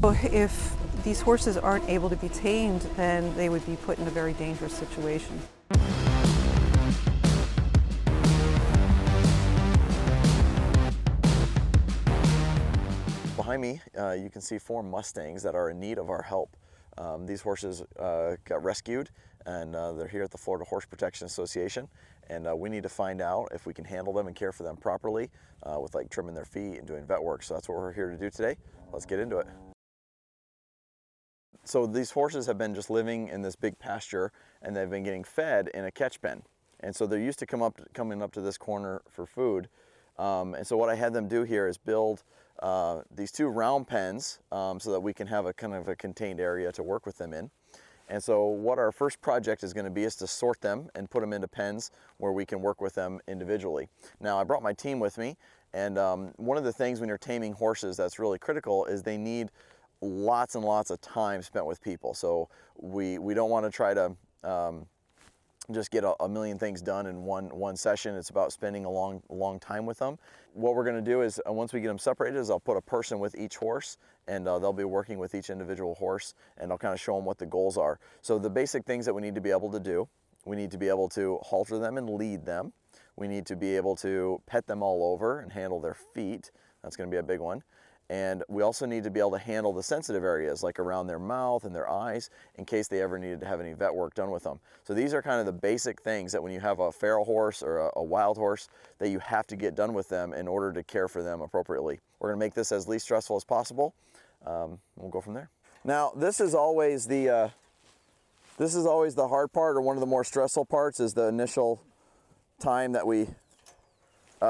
If these horses aren't able to be tamed, then they would be put in a very dangerous situation. Behind me, you can see 4 mustangs that are in need of our help. These horses got rescued, and they're here at the Florida Horse Protection Association, and we need to find out if we can handle them and care for them properly with like trimming their feet and doing vet work. So that's what we're here to do today. Let's get into it. So these horses have been just living in this big pasture, and they've been getting fed in a catch pen. And so they're used to coming up to this corner for food. And so what I had them do here is build these 2 round pens so that we can have a kind of a contained area to work with them in. And so what our first project is going to be is to sort them and put them into pens where we can work with them individually. Now I brought my team with me, and one of the things when you're taming horses that's really critical is they need lots and lots of time spent with people. So we don't want to try to just get a million things done in one session. It's about spending a long time with them. What we're going to do is once we get them separated is I'll put a person with each horse, and they'll be working with each individual horse, and I'll kind of show them what the goals are. So the basic things that we need to be able to do: we need to be able to halter them and lead them. We need to be able to pet them all over and handle their feet. That's going to be a big one. And we also need to be able to handle the sensitive areas like around their mouth and their eyes in case they ever needed to have any vet work done with them. So these are kind of the basic things that when you have a feral horse or a wild horse that you have to get done with them in order to care for them appropriately. We're going to make this as least stressful as possible. We'll go from there. Now this is always the hard part, or one of the more stressful parts, is the initial time that we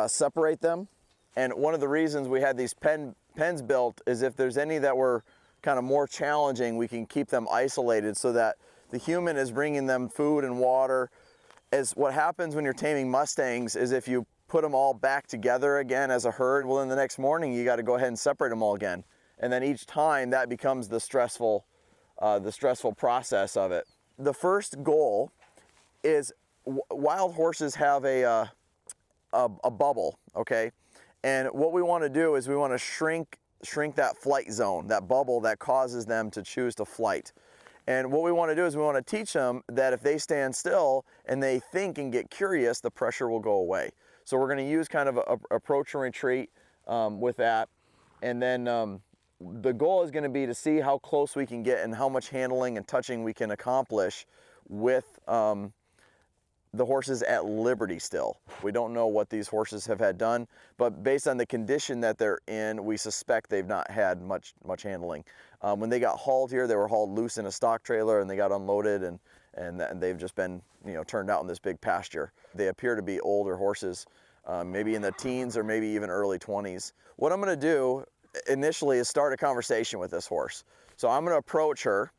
separate them. And one of the reasons we had these pens built is if there's any that were kind of more challenging, we can keep them isolated so that the human is bringing them food and water. As what happens when you're taming mustangs is if you put them all back together again as a herd, well, then the next morning you got to go ahead and separate them all again. And then each time that becomes the stressful process of it. The first goal is wild horses have a bubble, okay? And what we want to do is we want to shrink that flight zone, that bubble that causes them to choose to flight. And what we want to do is we want to teach them that if they stand still and they think and get curious, the pressure will go away. So we're going to use kind of a approach and retreat with that. And then the goal is going to be to see how close we can get and how much handling and touching we can accomplish with the horses at liberty still. We don't know what these horses have had done, but based on the condition that they're in, we suspect they've not had much handling. When they got hauled here, they were hauled loose in a stock trailer and they got unloaded, and they've just been, turned out in this big pasture. They appear to be older horses, maybe in the teens or maybe even early 20s. What I'm going to do initially is start a conversation with this horse. So I'm going to approach her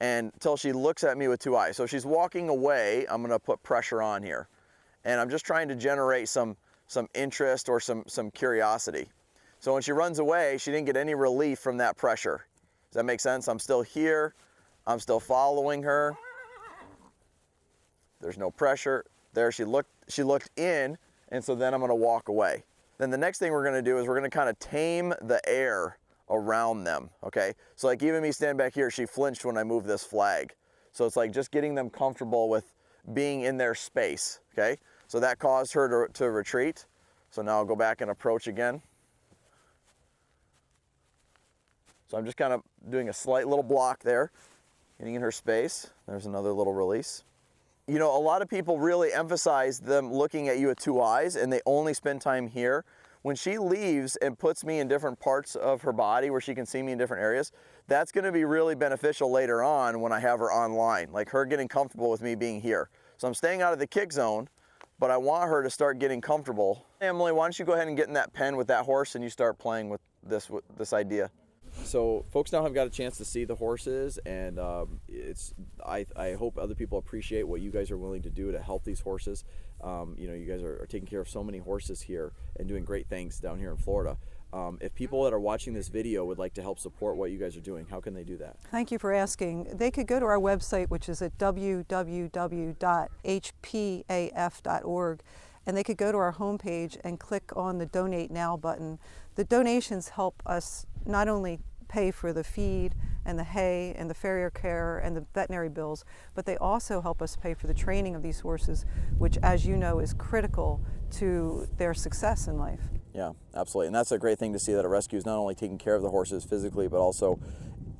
until she looks at me with 2 eyes. So if she's walking away, I'm going to put pressure on here. And I'm just trying to generate some interest or some curiosity. So when she runs away, she didn't get any relief from that pressure. Does that make sense? I'm still here. I'm still following her. There's no pressure. There she looked in, and so then I'm going to walk away. Then the next thing we're going to do is we're going to kind of tame the air around them, okay? So like even me standing back here, she flinched when I moved this flag. So it's like just getting them comfortable with being in their space, okay? So that caused her to retreat. So now I'll go back and approach again. So I'm just kind of doing a slight little block there, getting in her space. There's another little release. A lot of people really emphasize them looking at you with 2 eyes, and they only spend time here. When she leaves and puts me in different parts of her body where she can see me in different areas, that's going to be really beneficial later on when I have her online, like her getting comfortable with me being here. So I'm staying out of the kick zone, but I want her to start getting comfortable. Emily, why don't you go ahead and get in that pen with that horse and you start playing with this idea. So folks now have got a chance to see the horses, and I hope other people appreciate what you guys are willing to do to help these horses. You guys are taking care of so many horses here and doing great things down here in Florida. If people that are watching this video would like to help support what you guys are doing, how can they do that? Thank you for asking. They could go to our website, which is at www.hpaf.org, and they could go to our homepage and click on the Donate Now button. The donations help us not only pay for the feed and the hay and the farrier care and the veterinary bills, but they also help us pay for the training of these horses, which, as you know, is critical to their success in life. Yeah, absolutely. And that's a great thing to see, that a rescue is not only taking care of the horses physically, but also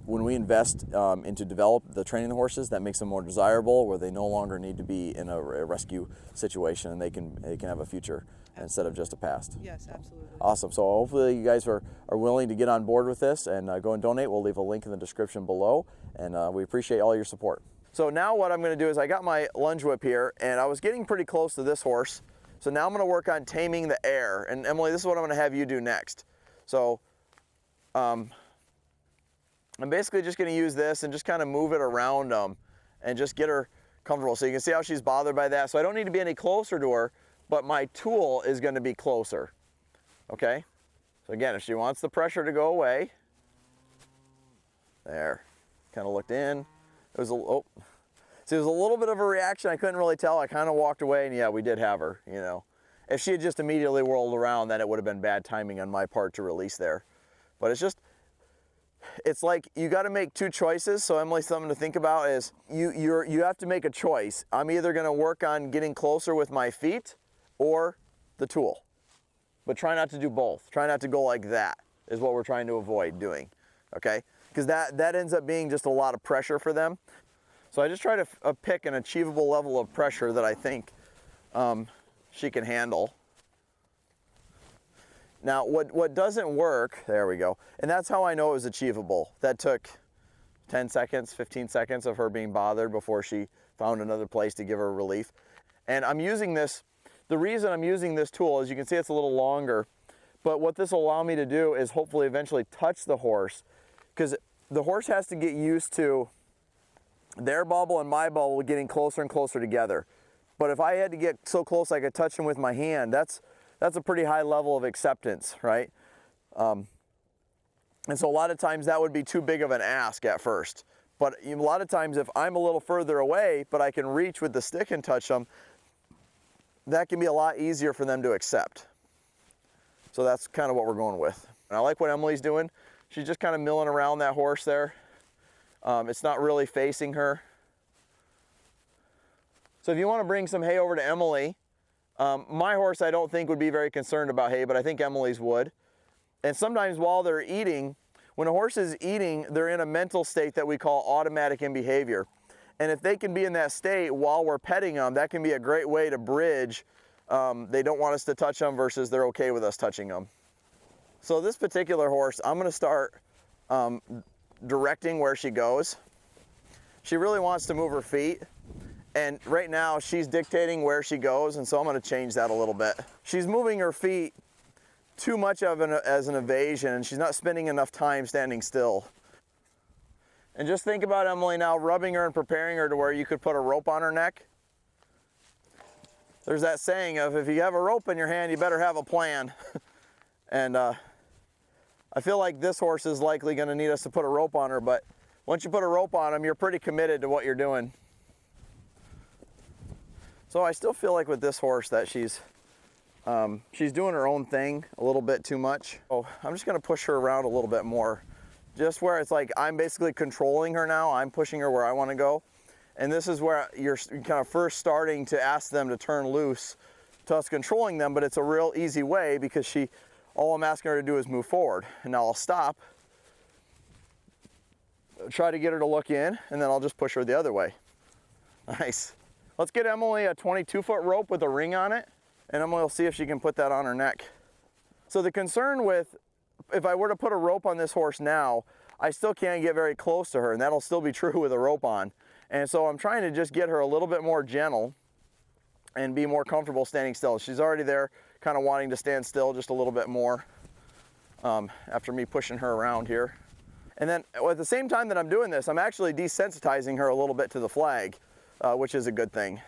when we invest into develop the training the horses, that makes them more desirable, where they no longer need to be in a rescue situation, and they can have a future instead of just a past. Yes, absolutely. Awesome. So hopefully you guys are willing to get on board with this and go and donate. We'll leave a link in the description below, and we appreciate all your support. So now what I'm going to do is, I got my lunge whip here, and I was getting pretty close to this horse. So now I'm going to work on taming the air. And Emily, this is what I'm going to have you do next. So I'm basically just going to use this and just kind of move it around and just get her comfortable. So you can see how she's bothered by that. So I don't need to be any closer to her, but my tool is going to be closer. Okay? So again, if she wants the pressure to go away, there, kind of looked in. It was see, it was a little bit of a reaction. I couldn't really tell. I kind of walked away, and yeah, we did have her, you know. If she had just immediately whirled around, then it would have been bad timing on my part to release there. But it's like you got to make two choices. So Emily, something to think about is you have to make a choice. I'm either going to work on getting closer with my feet or the tool. But try not to do both. Try not to go like that is what we're trying to avoid doing, okay? Because that ends up being just a lot of pressure for them. So I just try to pick an achievable level of pressure that I think she can handle. Now, what doesn't work, there we go, and that's how I know it was achievable. That took 10 seconds, 15 seconds of her being bothered before she found another place to give her relief. And I'm using this, the reason I'm using this tool is, you can see it's a little longer, but what this will allow me to do is hopefully eventually touch the horse, because the horse has to get used to their bubble and my bubble getting closer and closer together. But if I had to get so close I could touch them with my hand, that's a pretty high level of acceptance, right? And so a lot of times that would be too big of an ask at first. But a lot of times if I'm a little further away, but I can reach with the stick and touch them, that can be a lot easier for them to accept. So that's kind of what we're going with. And I like what Emily's doing. She's just kind of milling around that horse there. It's not really facing her. So if you want to bring some hay over to Emily, my horse I don't think would be very concerned about hay, but I think Emily's would. And sometimes while they're eating, when a horse is eating, they're in a mental state that we call automatic in behavior. And if they can be in that state while we're petting them, that can be a great way to bridge. They don't want us to touch them versus they're okay with us touching them. So this particular horse, I'm going to start directing where she goes. She really wants to move her feet, and right now she's dictating where she goes, and so I'm going to change that a little bit. She's moving her feet too much as an evasion, and she's not spending enough time standing still. And just think about Emily now rubbing her and preparing her to where you could put a rope on her neck. There's that saying of, if you have a rope in your hand, you better have a plan. And I feel like this horse is likely going to need us to put a rope on her, but once you put a rope on them, you're pretty committed to what you're doing. So I still feel like with this horse that she's doing her own thing a little bit too much. Oh, I'm just going to push her around a little bit more, just where it's like I'm basically controlling her now. I'm pushing her where I want to go. And this is where you're kind of first starting to ask them to turn loose to us controlling them, but it's a real easy way because all I'm asking her to do is move forward. And now I'll stop, try to get her to look in, and then I'll just push her the other way. Nice. Let's get Emily a 22-foot rope with a ring on it, and Emily will see if she can put that on her neck. So the concern with, if I were to put a rope on this horse now, I still can't get very close to her, and that'll still be true with a rope on. And so I'm trying to just get her a little bit more gentle and be more comfortable standing still. She's already there, kind of wanting to stand still just a little bit more after me pushing her around here. And then at the same time that I'm doing this, I'm actually desensitizing her a little bit to the flag, which is a good thing.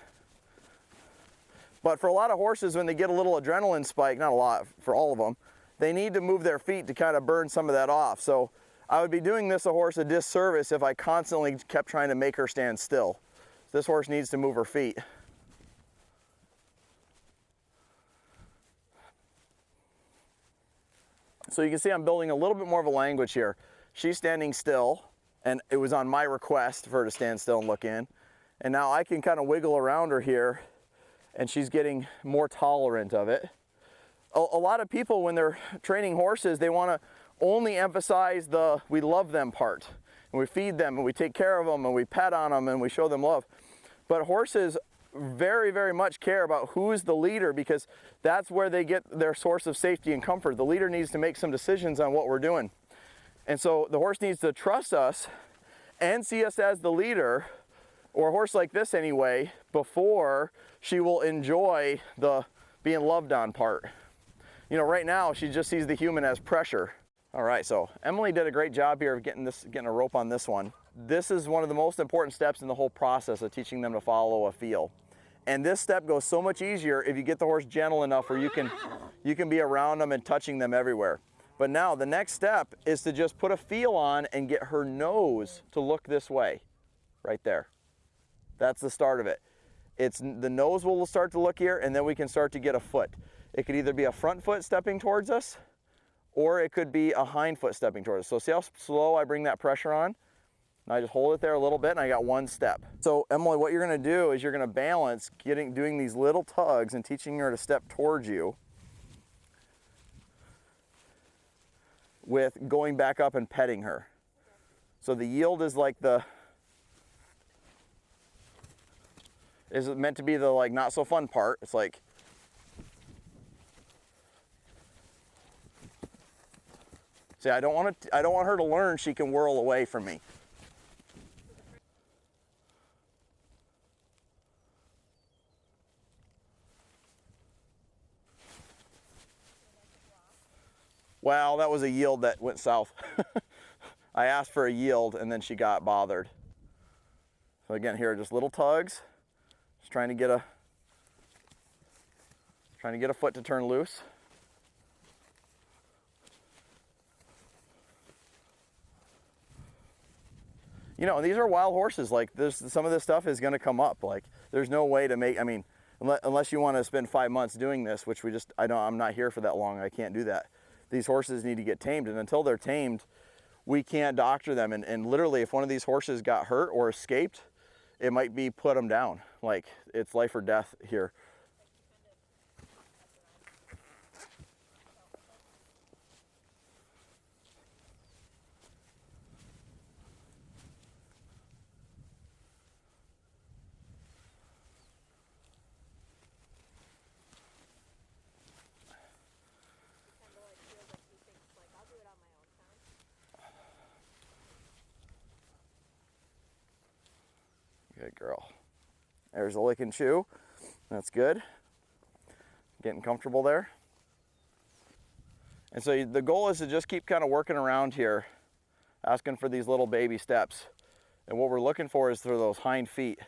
But for a lot of horses, when they get a little adrenaline spike, not a lot, for all of them, they need to move their feet to kind of burn some of that off. So I would be doing this horse a disservice if I constantly kept trying to make her stand still. This horse needs to move her feet. So you can see I'm building a little bit more of a language here. she's standing still, and it was on my request for her to stand still and look in. And now I can kind of wiggle around her here, and she's getting more tolerant of it. A lot of people, when they're training horses, they want to only emphasize the we love them part. And we feed them, and we take care of them, and we pet on them, and we show them love. But horses very, very much care about who's the leader, because that's where they get their source of safety and comfort. The leader needs to make some decisions on what we're doing. And so the horse needs to trust us and see us as the leader, or a horse like this anyway, before she will enjoy the being loved on part. You know, right now she just sees the human as pressure. All right, so Emily did a great job here of getting a rope on this one. This is one of the most important steps in the whole process of teaching them to follow a feel. And this step goes so much easier if you get the horse gentle enough where you can be around them and touching them everywhere. But now the next step is to just put a feel on and get her nose to look this way, right there. That's the start of it. It's the nose will start to look here, and then we can start to get a foot. It could either be a front foot stepping towards us, or it could be a hind foot stepping towards us. So see how slow I bring that pressure on? And I just hold it there a little bit, and I got one step. So Emily, what you're gonna do is you're gonna balance doing these little tugs and teaching her to step towards you with going back up and petting her. So the yield is like is meant to be the like not so fun part. It's like, see, I don't want her to learn she can whirl away from me. Well, that was a yield that went south. I asked for a yield and then she got bothered. So again, here are just little tugs. Just trying to get a foot to turn loose. You know, these are wild horses. Like, some of this stuff is going to come up. Like, there's no way to make, I mean, unless you want to spend 5 months doing this, which I'm not here for that long. I can't do that. These horses need to get tamed, and until they're tamed, we can't doctor them. And literally, if one of these horses got hurt or escaped, it might be put them down. Like, it's life or death here. Good girl. There's a lick and chew. That's good. Getting comfortable there. And so the goal is to just keep kind of working around here, asking for these little baby steps. And what we're looking for is for those hind feet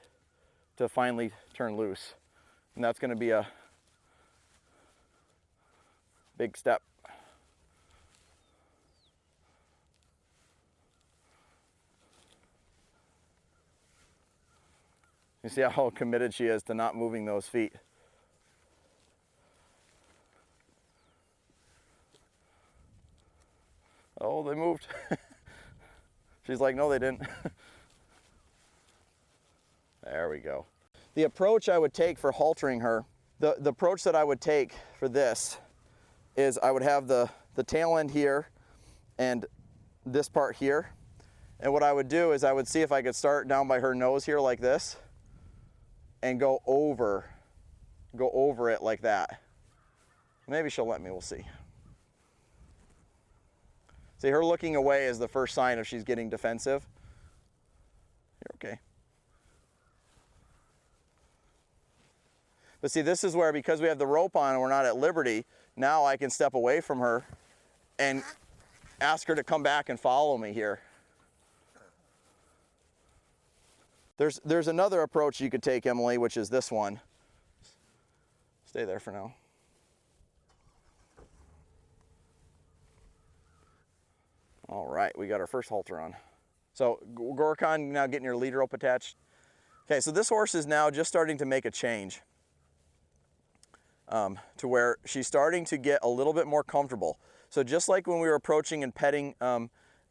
to finally turn loose. And that's going to be a big step. You see how committed she is to not moving those feet. Oh, they moved. She's like, no, they didn't. There we go. The approach I would take for haltering her, the approach that I would take for this is I would have the tail end here and this part here. And what I would do is I would see if I could start down by her nose here like this and go over it like that. Maybe she'll let me, we'll see. See, her looking away is the first sign of she's getting defensive. You're okay. But see, this is where, because we have the rope on and we're not at liberty, now I can step away from her and ask her to come back and follow me here. There's another approach you could take, Emily, which is this one. Stay there for now. All right, we got our first halter on. So work on now getting your lead rope attached. Okay, so this horse is now just starting to make a change to where she's starting to get a little bit more comfortable. So just like when we were approaching and petting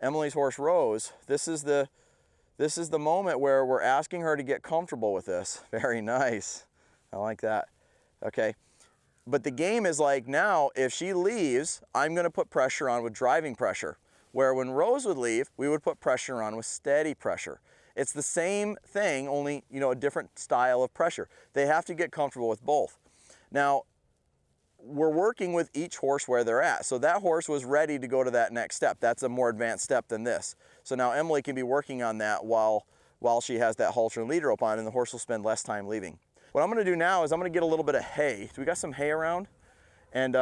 Emily's horse Rose, this is the moment where we're asking her to get comfortable with this. Very nice. I like that. Okay. But the game is like, now if she leaves, I'm going to put pressure on with driving pressure. Where when Rose would leave, we would put pressure on with steady pressure. It's the same thing, only, you know, a different style of pressure. They have to get comfortable with both. Now, we're working with each horse where they're at. So that horse was ready to go to that next step. That's a more advanced step than this. So now Emily can be working on that while she has that halter and lead rope on, and the horse will spend less time leaving. What I'm gonna do now is I'm gonna get a little bit of hay. Do we got some hay around? And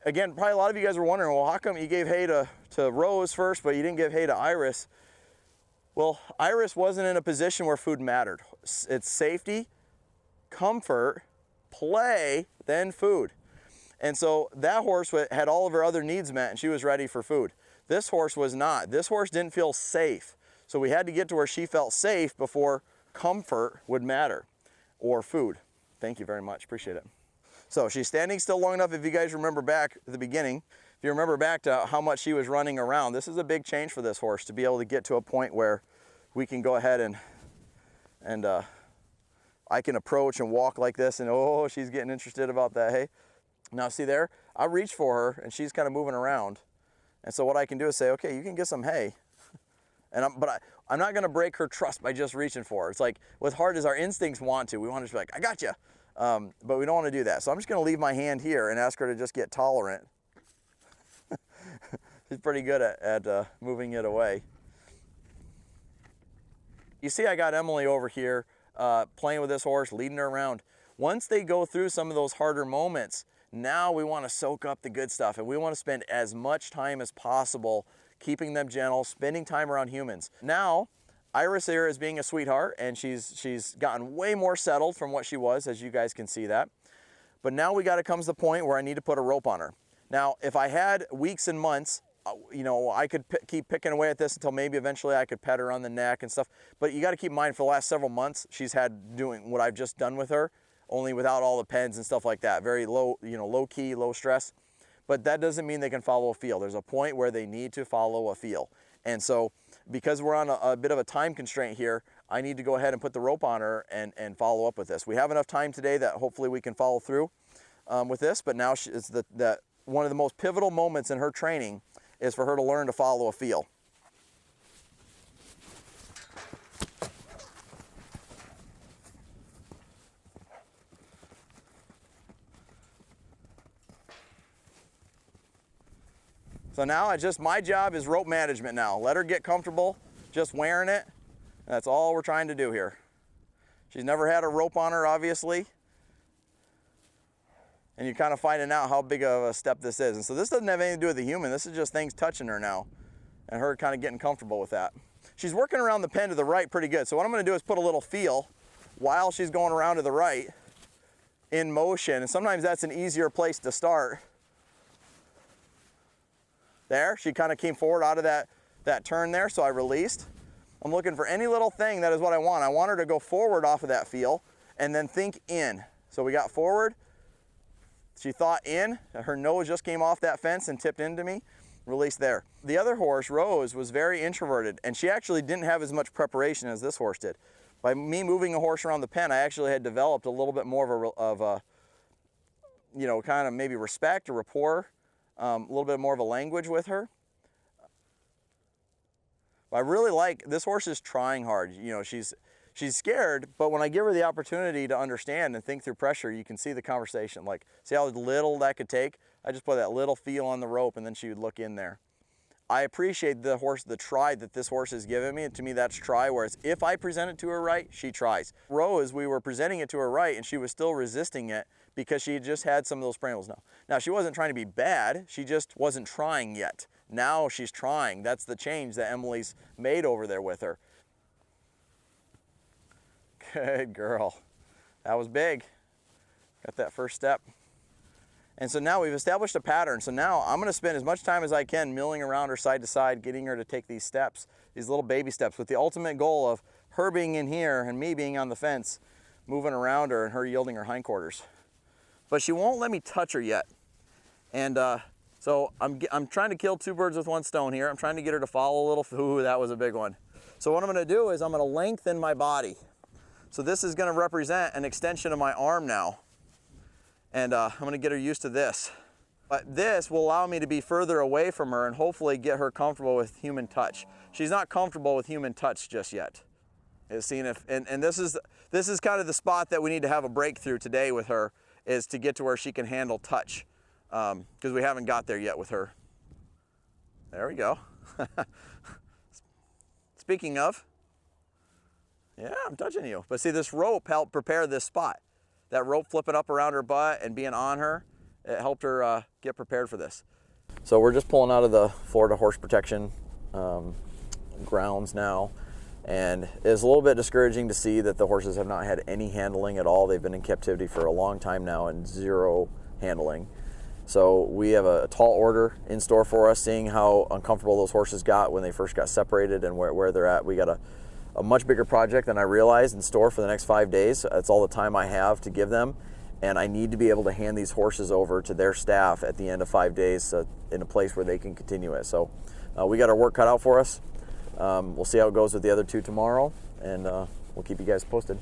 again, probably a lot of you guys were wondering, well, how come you gave hay to Rose first, but you didn't give hay to Iris? Well, Iris wasn't in a position where food mattered. It's safety, comfort, play, then food. And so that horse had all of her other needs met, and she was ready for food. This horse was not. This horse didn't feel safe. So we had to get to where she felt safe before comfort would matter, or food. Thank you very much, appreciate it. So she's standing still long enough, if you guys remember back at the beginning, if you remember back to how much she was running around, this is a big change for this horse to be able to get to a point where we can go ahead and I can approach and walk like this, and oh, she's getting interested about that hay. Now see there, I reach for her and she's kind of moving around. And so what I can do is say, okay, you can get some hay. But I'm not gonna break her trust by just reaching for her. It's like, with hard as our instincts want to, we want to be like, I got you. But we don't want to do that. So I'm just gonna leave my hand here and ask her to just get tolerant. She's pretty good at moving it away. You see I got Emily over here playing with this horse, leading her around. Once they go through some of those harder moments, now we want to soak up the good stuff, and we want to spend as much time as possible keeping them gentle, spending time around humans. Now, Iris here is being a sweetheart, and she's gotten way more settled from what she was, as you guys can see that. But now comes the point where I need to put a rope on her. Now, if I had weeks and months, you know, I could keep picking away at this until maybe eventually I could pet her on the neck and stuff. But you got to keep in mind, for the last several months, she's had doing what I've just done with her, only without all the pens and stuff like that. Very low, you know, low key, low stress. But that doesn't mean they can follow a feel. There's a point where they need to follow a feel. And so because we're on a bit of a time constraint here, I need to go ahead and put the rope on her and follow up with this. We have enough time today that hopefully we can follow through with this, but now it's one of the most pivotal moments in her training is for her to learn to follow a feel. So now my job is rope management now. Let her get comfortable just wearing it. That's all we're trying to do here. She's never had a rope on her, obviously. And you're kind of finding out how big of a step this is. And so this doesn't have anything to do with the human. This is just things touching her now and her kind of getting comfortable with that. She's working around the pen to the right pretty good. So what I'm going to do is put a little feel while she's going around to the right in motion. And sometimes that's an easier place to start. There, she kind of came forward out of that turn there, so I released. I'm looking for any little thing that is what I want. I want her to go forward off of that feel and then think in. So we got forward, she thought in, her nose just came off that fence and tipped into me, release there. The other horse, Rose, was very introverted, and she actually didn't have as much preparation as this horse did. By me moving a horse around the pen, I actually had developed a little bit more of a you know, kind of maybe respect or rapport. A little bit more of a language with her. I really like, this horse is trying hard. You know, she's scared, but when I give her the opportunity to understand and think through pressure, you can see the conversation. Like, see how little that could take? I just put that little feel on the rope and then she would look in there. I appreciate the try that this horse has given me. And to me, that's try, whereas if I present it to her right, she tries. Rose, we were presenting it to her right and she was still resisting it because she just had some of those prenables now. Now, she wasn't trying to be bad, she just wasn't trying yet. Now she's trying. That's the change that Emily's made over there with her. Good girl. That was big. Got that first step. And so now we've established a pattern. So now I'm gonna spend as much time as I can milling around her side to side, getting her to take these steps, these little baby steps, with the ultimate goal of her being in here and me being on the fence, moving around her and her yielding her hindquarters. But she won't let me touch her yet. And So I'm trying to kill two birds with one stone here. I'm trying to get her to follow a little. Ooh, that was a big one. So what I'm gonna do is I'm gonna lengthen my body. So this is gonna represent an extension of my arm now. And I'm gonna get her used to this. But this will allow me to be further away from her and hopefully get her comfortable with human touch. She's not comfortable with human touch just yet. Seeing if, and this is kind of the spot that we need to have a breakthrough today with her, is to get to where she can handle touch. Because we haven't got there yet with her. There we go. Speaking of, yeah, I'm touching you. But see, this rope helped prepare this spot. That rope flipping up around her butt and being on her, it helped her get prepared for this. So we're just pulling out of the Florida Horse Protection grounds now. And it's a little bit discouraging to see that the horses have not had any handling at all. They've been in captivity for a long time now and zero handling. So we have a tall order in store for us, seeing how uncomfortable those horses got when they first got separated and where they're at. We got a much bigger project than I realized in store for the next 5 days. That's all the time I have to give them. And I need to be able to hand these horses over to their staff at the end of 5 days in a place where they can continue it. So we got our work cut out for us. We'll see how it goes with the other two tomorrow, and we'll keep you guys posted.